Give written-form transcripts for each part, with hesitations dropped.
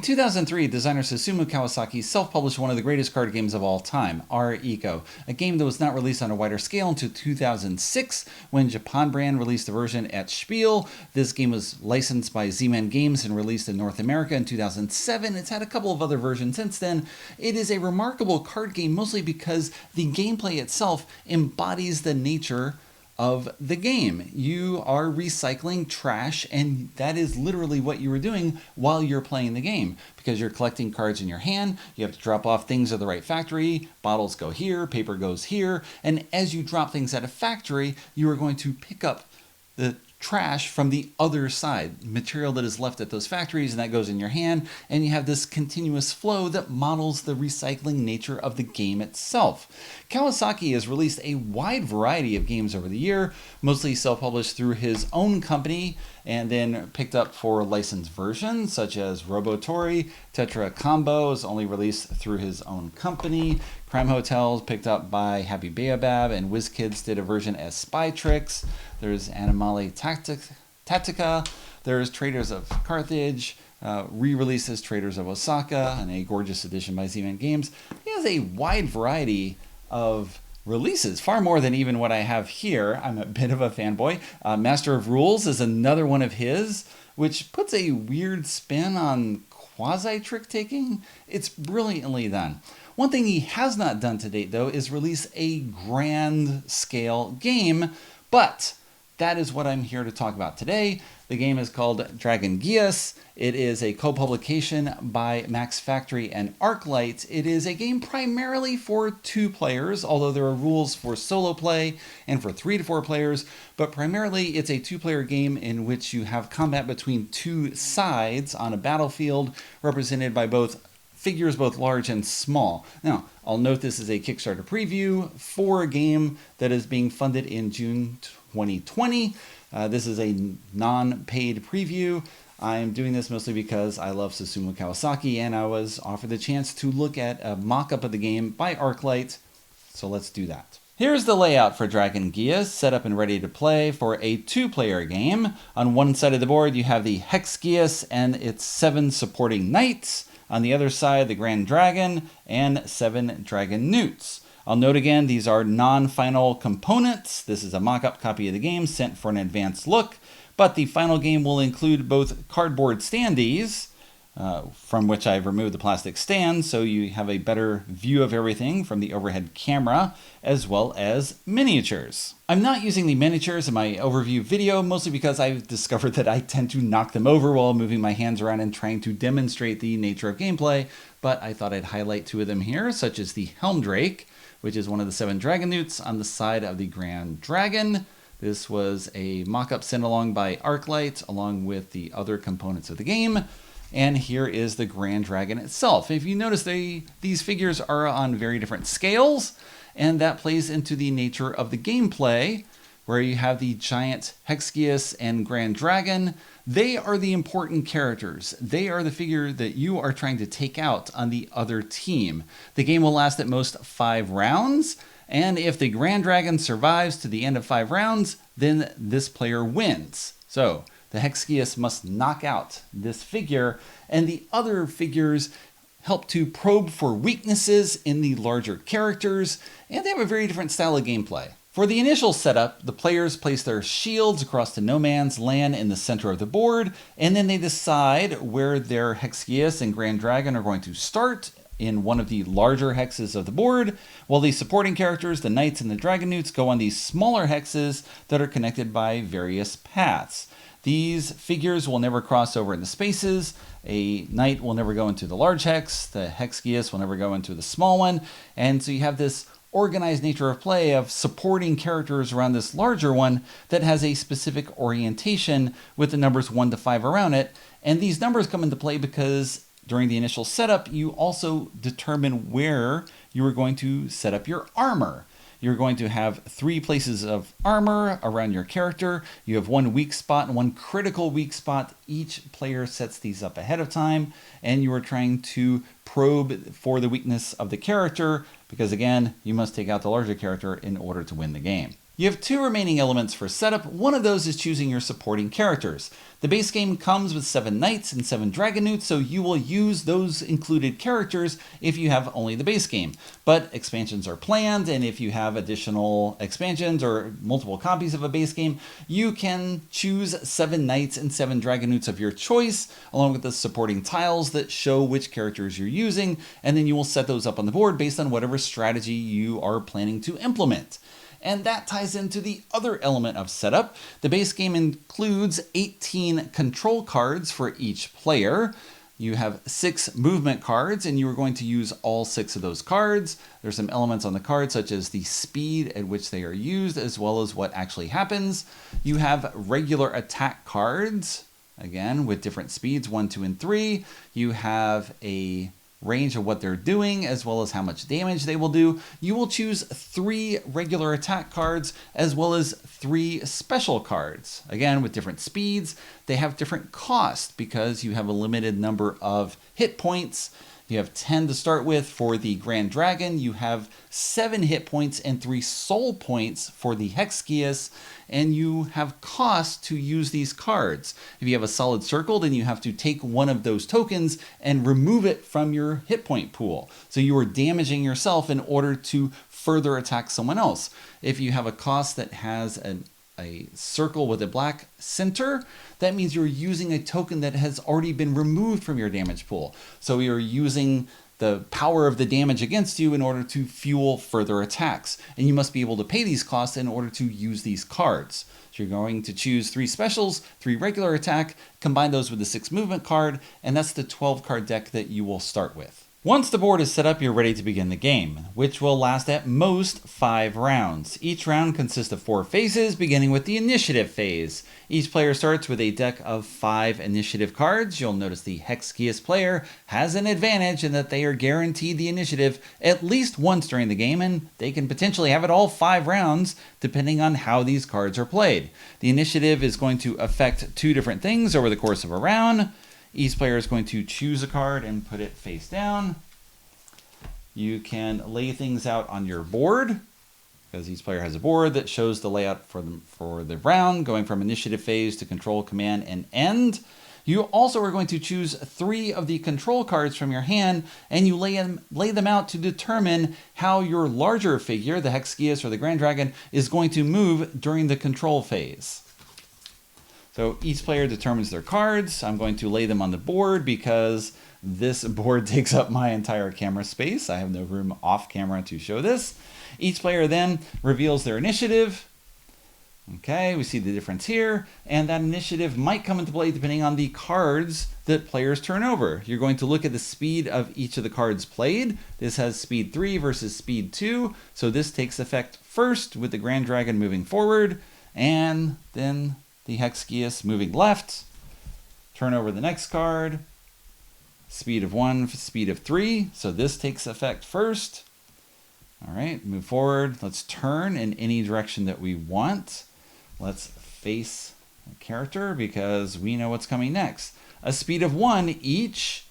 2003, designer Susumu Kawasaki self-published one of the greatest card games of all time, R-Eco, a game that was not released on a wider scale until 2006 when Japan Brand released the version at Spiel. This game was licensed by Z-Man Games and released in North America in 2007. It's had a couple of other versions since then. It is a remarkable card game mostly because the gameplay itself embodies the nature of the game. You are recycling trash, and that is literally what you are doing while you're playing the game, because you're collecting cards in your hand. You have to drop off things at the right factory. Bottles go here, paper goes here, and as you drop things at a factory, you are going to pick up the trash from the other side, material that is left at those factories, and that goes in your hand, and you have this continuous flow that models the recycling nature of the game itself. Kawasaki has released a wide variety of games over the year, mostly self-published through his own company, and then picked up for licensed versions such as Robotori. Tetra Combo is only released through his own company. Crime Hotels picked up by Happy Baobab, and WizKids did a version as Spy Tricks. There's Animale Tactica. There's Traders of Carthage, re-releases Traders of Osaka, and a gorgeous edition by Z-Man Games. He has a wide variety of releases, far more than even what I have here. I'm a bit of a fanboy. Master of Rules is another one of his, which puts a weird spin on quasi-trick-taking. It's brilliantly done. One thing he has not done to date, though, is release a grand-scale game, but that is what I'm here to talk about today. The game is called Dragon Gyas. It is a co-publication by Max Factory and Arclight. It is a game primarily for 2 players, although there are rules for solo play and for 3 to 4 players, but primarily it's a 2-player game in which you have combat between 2 sides on a battlefield represented by figures both large and small. Now, I'll note this is a Kickstarter preview for a game that is being funded in June 2020. This is a non-paid preview. I'm doing this mostly because I love Susumu Kawasaki, and I was offered the chance to look at a mock-up of the game by Arclight, so let's do that. Here's the layout for Dragon Gyas, set up and ready to play for a 2-player game. On one side of the board, you have the Hex Gyas and its 7 supporting knights. On the other side, the Grand Dragon and 7 Dragon Newts. I'll note again, these are non-final components. This is a mock-up copy of the game sent for an advanced look, but the final game will include both cardboard standees, from which I've removed the plastic stand so you have a better view of everything from the overhead camera, as well as miniatures. I'm not using the miniatures in my overview video, mostly because I've discovered that I tend to knock them over while moving my hands around and trying to demonstrate the nature of gameplay, but I thought I'd highlight 2 of them here, such as the Helmdrake, which is one of the 7 Dragon Newts on the side of the Grand Dragon. This was a mock-up sent along by Arclight, along with the other components of the game. And here is the Grand Dragon itself. If you notice, these figures are on very different scales, and that plays into the nature of the gameplay, where you have the giant Hex Gyas and Grand Dragon. They are the important characters. They are the figure that you are trying to take out on the other team. The game will last at most 5 rounds, and if the Grand Dragon survives to the end of 5 rounds, then this player wins. So the Hex Gyas must knock out this figure, and the other figures help to probe for weaknesses in the larger characters, and they have a very different style of gameplay. For the initial setup, the players place their shields across the no man's land in the center of the board, and then they decide where their Hex Gyas and Grand Dragon are going to start in one of the larger hexes of the board, while the supporting characters, the Knights and the Dragon Newts, go on these smaller hexes that are connected by various paths. These figures will never cross over in the spaces. A knight will never go into the large hex. The Hex Gyas will never go into the small one. And so you have this organized nature of play of supporting characters around this larger one that has a specific orientation with the numbers 1 to 5 around it. And these numbers come into play because during the initial setup, you also determine where you are going to set up your armor. You're going to have 3 places of armor around your character. You have 1 weak spot and 1 critical weak spot. Each player sets these up ahead of time, and you are trying to probe for the weakness of the character, because again, you must take out the larger character in order to win the game. You have two remaining elements for setup. One of those is choosing your supporting characters. The base game comes with 7 knights and 7 dragonutes, so you will use those included characters if you have only the base game. But expansions are planned, and if you have additional expansions or multiple copies of a base game, you can choose 7 knights and 7 dragonutes of your choice, along with the supporting tiles that show which characters you're using, and then you will set those up on the board based on whatever strategy you are planning to implement. And that ties into the other element of setup. The base game includes 18 control cards for each player. You have 6 movement cards, and you are going to use all 6 of those cards. There's some elements on the card, such as the speed at which they are used, as well as what actually happens. You have regular attack cards, again, with different speeds, 1, 2, and 3. You have a range of what they're doing, as well as how much damage they will do. You will choose 3 regular attack cards, as well as 3 special cards. Again, with different speeds. They have different cost because you have a limited number of hit points. You have 10 to start with for the Grand Dragon. You have 7 hit points and 3 soul points for the Gyas, and you have cost to use these cards. If you have a solid circle, then you have to take one of those tokens and remove it from your hit point pool. So you are damaging yourself in order to further attack someone else. If you have a cost that has a circle with a black center, that means you're using a token that has already been removed from your damage pool. So you're using the power of the damage against you in order to fuel further attacks. And you must be able to pay these costs in order to use these cards. So you're going to choose 3 specials, 3 regular attack, combine those with the 6 movement card, and that's the 12 card deck that you will start with. Once the board is set up, you're ready to begin the game, which will last at most 5 rounds. Each round consists of 4 phases, beginning with the initiative phase. Each player starts with a deck of 5 initiative cards. You'll notice the Gyas player has an advantage in that they are guaranteed the initiative at least once during the game, and they can potentially have it all 5 rounds, depending on how these cards are played. The initiative is going to affect 2 different things over the course of a round. Each player is going to choose a card and put it face down. You can lay things out on your board, because each player has a board that shows the layout for the round, going from initiative phase to control, command, and end. You also are going to choose 3 of the control cards from your hand, and you lay them out to determine how your larger figure, the Gyas or the Grand Dragon, is going to move during the control phase. So each player determines their cards. I'm going to lay them on the board because this board takes up my entire camera space. I have no room off camera to show this. Each player then reveals their initiative. Okay, we see the difference here. And that initiative might come into play depending on the cards that players turn over. You're going to look at the speed of each of the cards played. This has speed 3 versus speed 2. So this takes effect first with the Grand Dragon moving forward, and then the Gyas moving left. Turn over the next card. Speed of 1, speed of 3. So this takes effect first. All right, move forward. Let's turn in any direction that we want. Let's face a character because we know what's coming next. A speed of 1 each.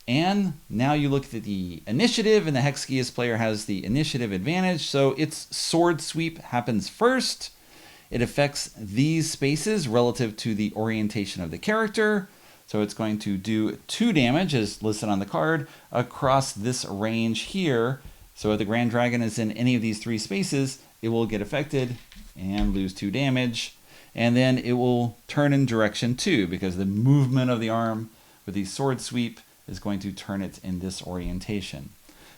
And now you look at the initiative, and the Gyas player has the initiative advantage. So its sword sweep happens first. It affects these spaces relative to the orientation of the character. So it's going to do 2 damage, as listed on the card, across this range here. So if the Grand Dragon is in any of these 3 spaces, it will get affected and lose 2 damage. And then it will turn in direction 2, because the movement of the arm with the sword sweep is going to turn it in this orientation.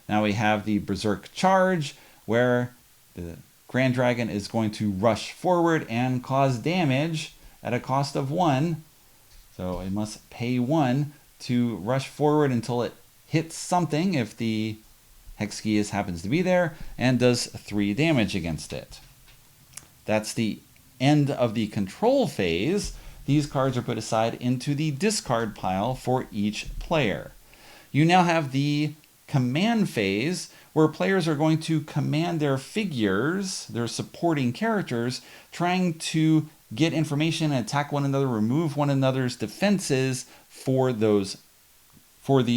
Now we have the Berserk Charge, where the Grand Dragon is going to rush forward and cause damage at a cost of 1. So it must pay 1 to rush forward until it hits something, if the Gyas happens to be there, and does 3 damage against it. That's the end of the control phase. These cards are put aside into the discard pile for each player. You now have the command phase, where players are going to command their figures, their supporting characters, trying to get information and attack one another, remove one another's defenses for the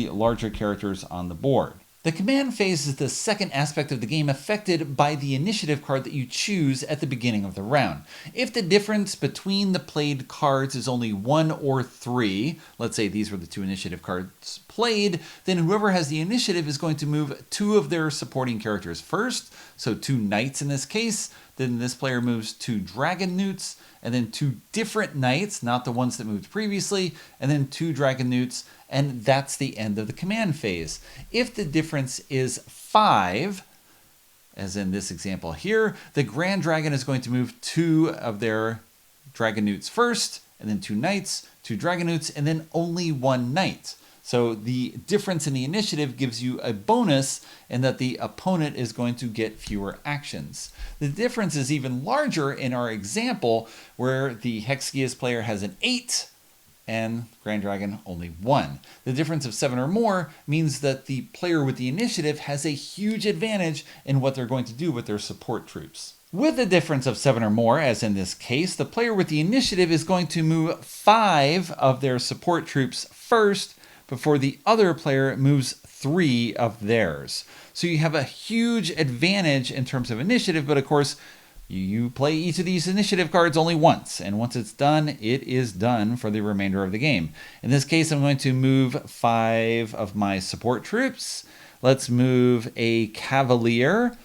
larger characters on the board. The command phase is the second aspect of the game affected by the initiative card that you choose at the beginning of the round. If the difference between the played cards is only 1 or 3, let's say these were the 2 initiative cards played, then whoever has the initiative is going to move 2 of their supporting characters first, so 2 knights in this case. Then this player moves 2 dragon newts, and then 2 different knights, not the ones that moved previously, and then 2 dragon newts, and that's the end of the command phase. If the difference is 5, as in this example here, the Grand Dragon is going to move 2 of their dragon newts first, and then 2 knights, 2 dragon newts, and then only 1 knight. So the difference in the initiative gives you a bonus in that the opponent is going to get fewer actions. The difference is even larger in our example where the Gyas player has an 8 and Grand Dragon only 1. The difference of 7 or more means that the player with the initiative has a huge advantage in what they're going to do with their support troops. With a difference of 7 or more, as in this case, the player with the initiative is going to move 5 of their support troops first before the other player moves 3 of theirs. So you have a huge advantage in terms of initiative, but of course, you play each of these initiative cards only once, and once it's done, it is done for the remainder of the game. In this case, I'm going to move 5 of my support troops. Let's move a cavalier.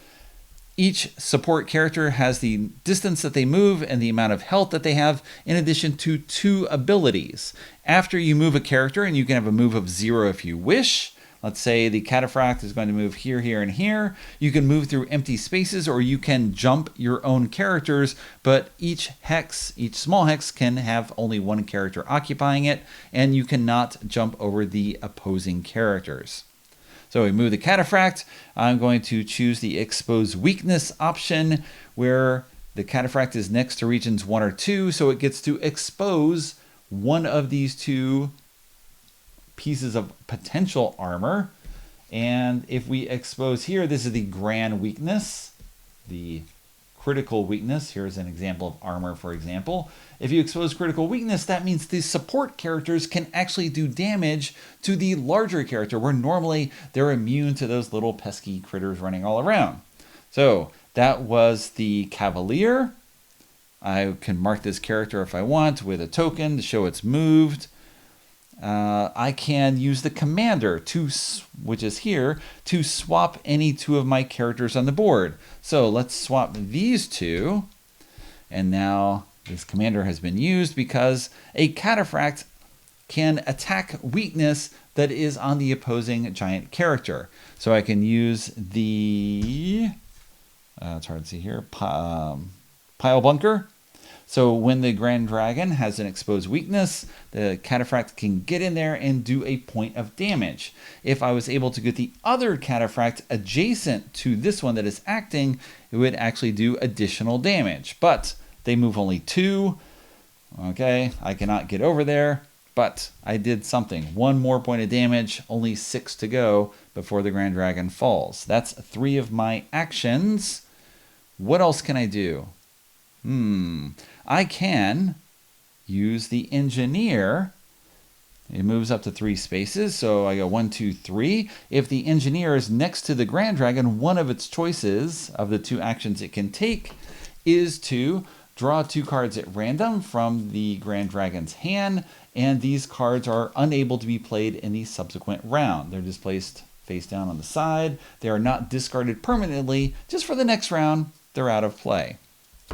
Each support character has the distance that they move and the amount of health that they have, in addition to 2 abilities. After you move a character, and you can have a move of 0 if you wish. Let's say the cataphract is going to move here, here, and here. You can move through empty spaces, or you can jump your own characters, but each small hex can have only 1 character occupying it, and you cannot jump over the opposing characters. So we move the cataphract. I'm going to choose the expose weakness option, where the cataphract is next to regions 1 or 2, so it gets to expose one of these 2 pieces of potential armor. And if we expose here, this is the grand weakness, the critical weakness. Here's an example of armor, for example. If you expose critical weakness, that means the support characters can actually do damage to the larger character, where normally they're immune to those little pesky critters running all around. So that was the cavalier. I can mark this character if I want with a token to show it's moved. I can use the commander, which is here, to swap any 2 of my characters on the board. So let's swap these 2. And now this commander has been used because a cataphract can attack weakness that is on the opposing giant character. So I can use the, it's hard to see here, pile bunker. So when the Grand Dragon has an exposed weakness, the cataphract can get in there and do a point of damage. If I was able to get the other cataphract adjacent to this one that is acting, it would actually do additional damage. But they move only 2. Okay, I cannot get over there, but I did something. 1 more point of damage, only 6 to go before the Grand Dragon falls. That's 3 of my actions. What else can I do? I can use the engineer. It moves up to 3 spaces, so I go 1, 2, 3. If the engineer is next to the Grand Dragon, one of its choices of the 2 actions it can take is to draw 2 cards at random from the Grand Dragon's hand, and these cards are unable to be played in the subsequent round. They're just placed face down on the side. They are not discarded permanently. Just for the next round, they're out of play.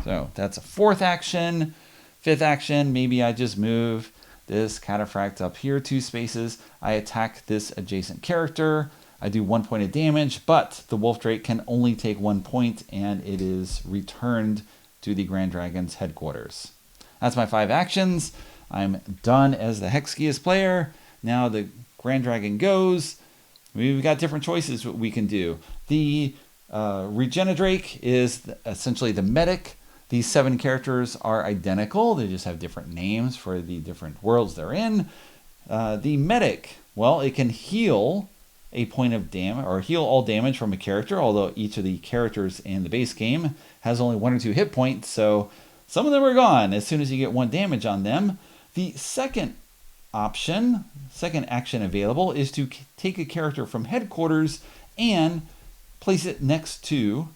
So that's a 4th action. 5th action, maybe I just move this cataphract up here 2 spaces. I attack this adjacent character. I do 1 point of damage, but the Wolf Drake can only take 1 point, and it is returned to the Grand Dragon's headquarters. That's my 5 actions. I'm done as the Gyas player. Now the Grand Dragon goes. We've got different choices what we can do. The Regina Drake is essentially the medic. These 7 characters are identical. They just have different names for the different worlds they're in. The medic, well, it can heal a point of damage, or heal all damage from a character, although each of the characters in the base game has only 1 or 2 hit points, so some of them are gone as soon as you get 1 damage on them. The second action available is to take a character from headquarters and place it next to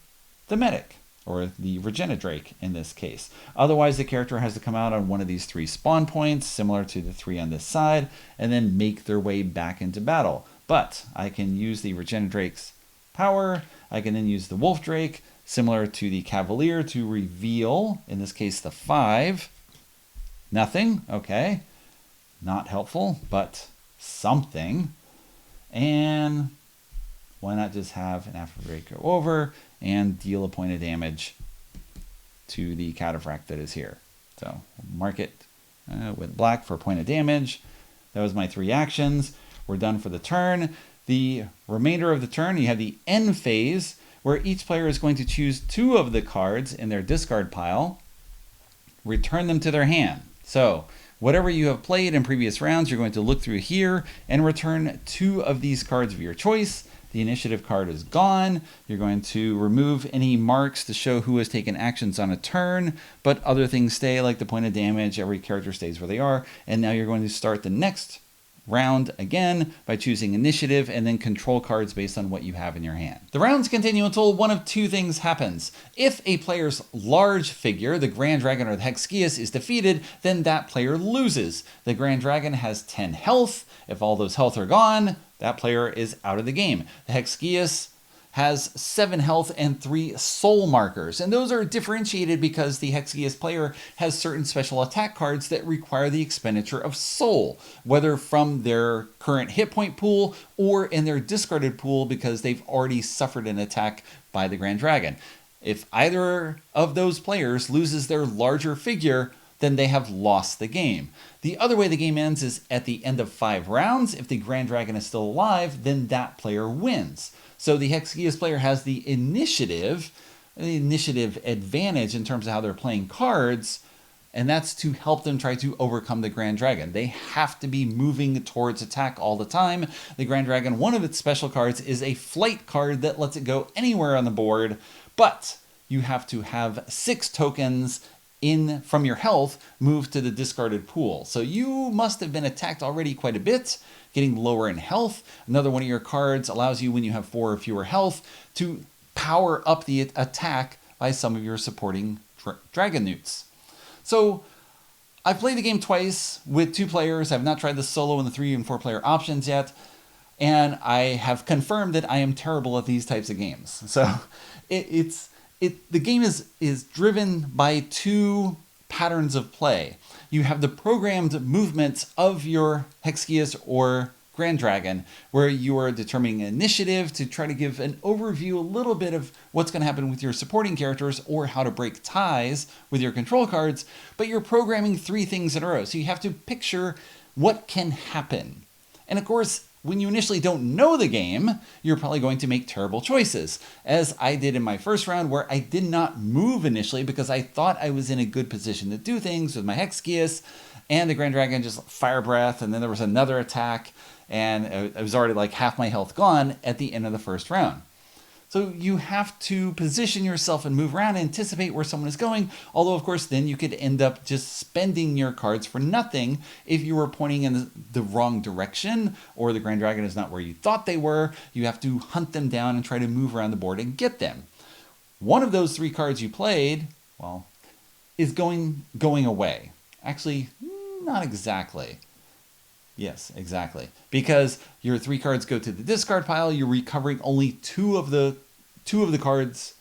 the medic, or the Regina Drake in this case. Otherwise, the character has to come out on one of these 3 spawn points, similar to the 3 on this side, and then make their way back into battle. But I can use the Regina Drake's power. I can then use the Wolf Drake, similar to the Cavalier, to reveal, in this case, the 5. Nothing, okay. Not helpful, but something. And why not just have an Alpha Drake go over and deal a point of damage to the cataphract that is here. So mark it with black for a point of damage. That was my 3 actions. We're done for the turn. The remainder of the turn, you have the end phase, where each player is going to choose 2 of the cards in their discard pile, return them to their hand. So whatever you have played in previous rounds, you're going to look through here and return 2 of these cards of your choice. The initiative card is gone. You're going to remove any marks to show who has taken actions on a turn, but other things stay, like the point of damage. Every character stays where they are. And now you're going to start the next round again by choosing initiative and then control cards based on what you have in your hand. The rounds continue until one of 2 things happens. If a player's large figure, the Grand Dragon or the Hex Gyas, is defeated, then that player loses. The Grand Dragon has 10 health. If all those health are gone, that player is out of the game. The Hex Gyas has 7 health and 3 soul markers, and those are differentiated because the Hex Gyas player has certain special attack cards that require the expenditure of soul, whether from their current hit point pool or in their discarded pool because they've already suffered an attack by the Grand Dragon. If either of those players loses their larger figure, then they have lost the game. The other way the game ends is at the end of 5 rounds. If the Grand Dragon is still alive, then that player wins. So the Hex Gyas player has the initiative advantage in terms of how they're playing cards, and that's to help them try to overcome the Grand Dragon. They have to be moving towards attack all the time. The Grand Dragon, one of its special cards is a flight card that lets it go anywhere on the board, but you have to have 6 tokens in from your health move to the discarded pool. So you must have been attacked already quite a bit, getting lower in health. Another one of your cards allows you, when you have 4 or fewer health, to power up the attack by some of your supporting dragon newts. So I've played the game twice with 2 players. I've not tried the solo and the 3 and 4 player options yet, and I have confirmed that I am terrible at these types of games. So the game is driven by 2 patterns of play. You have the programmed movements of your Hex Gyas or Grand Dragon, where you are determining initiative to try to give an overview, a little bit of what's going to happen with your supporting characters or how to break ties with your control cards, but you're programming 3 things in a row. So you have to picture what can happen. And of course, when you initially don't know the game, you're probably going to make terrible choices, as I did in my first round, where I did not move initially because I thought I was in a good position to do things with my Hex Gyas, and the Grand Dragon just fire breath, and then there was another attack, and it was already like half my health gone at the end of the first round. So you have to position yourself and move around, anticipate where someone is going. Although, of course, then you could end up just spending your cards for nothing if you were pointing in the wrong direction, or the Grand Dragon is not where you thought they were. You have to hunt them down and try to move around the board and get them. One of those 3 cards you played, well, is going away. Actually, not exactly. Yes, exactly. Because your 3 cards go to the discard pile, you're recovering only 2 of the cards,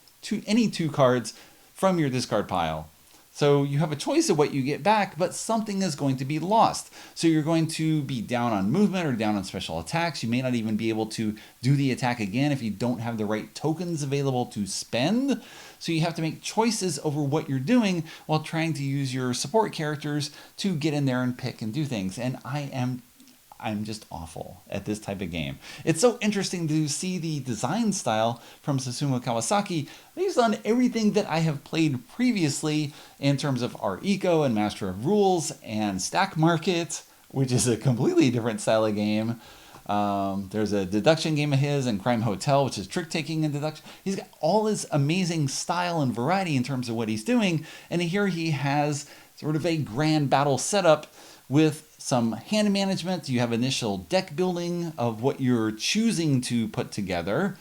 any 2 cards from your discard pile. So you have a choice of what you get back, but something is going to be lost. So you're going to be down on movement or down on special attacks. You may not even be able to do the attack again if you don't have the right tokens available to spend. So you have to make choices over what you're doing while trying to use your support characters to get in there and pick and do things. And I'm just awful at this type of game. It's so interesting to see the design style from Susumu Kawasaki based on everything that I have played previously in terms of Art Eco and Master of Rules and Stack Market, which is a completely different style of game. There's a deduction game of his, and Crime Hotel, which is trick-taking and deduction. He's got all his amazing style and variety in terms of what he's doing, and here he has sort of a grand battle setup with some hand management. You have initial deck building of what you're choosing to put together.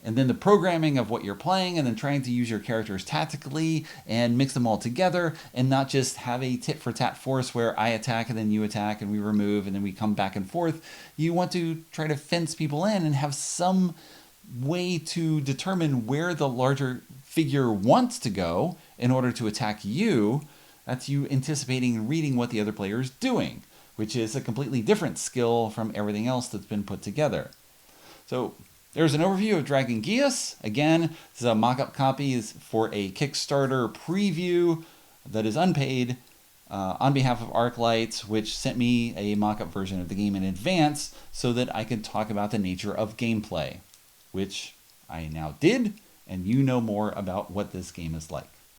and then the programming of what you're playing, and then trying to use your characters tactically and mix them all together, and not just have a tit for tat force where I attack and then you attack and we remove and then we come back and forth. You want to try to fence people in and have some way to determine where the larger figure wants to go in order to attack you. That's you anticipating and reading what the other player is doing, which is a completely different skill from everything else that's been put together. So there's an overview of Dragon Gyas. Again, this is a mock-up copy for a Kickstarter preview that is unpaid on behalf of ArcLight, which sent me a mock-up version of the game in advance so that I could talk about the nature of gameplay, which I now did, and you know more about what this game is like.